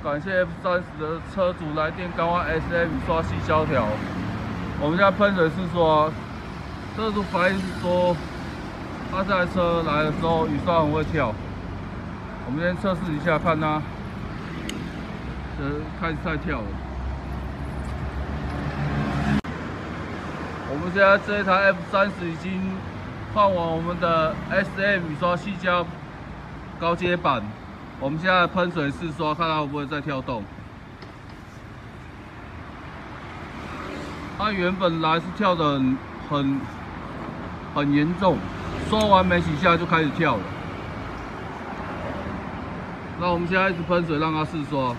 感谢 F30的车主来电刚换 SM 雨刷细胶条。我们现在喷水是说，车主反映是说，他这台车来的时候雨刷很会跳。我们先测试一下，看它，开始在跳了。我们现在这一台 F30已经换完我们的 SM 雨刷细胶高阶版。我们现在喷水试刷，看它会不会再跳动。它原本来是跳得很严重，刷完没几下就开始跳了。那我们现在一直喷水让它试刷。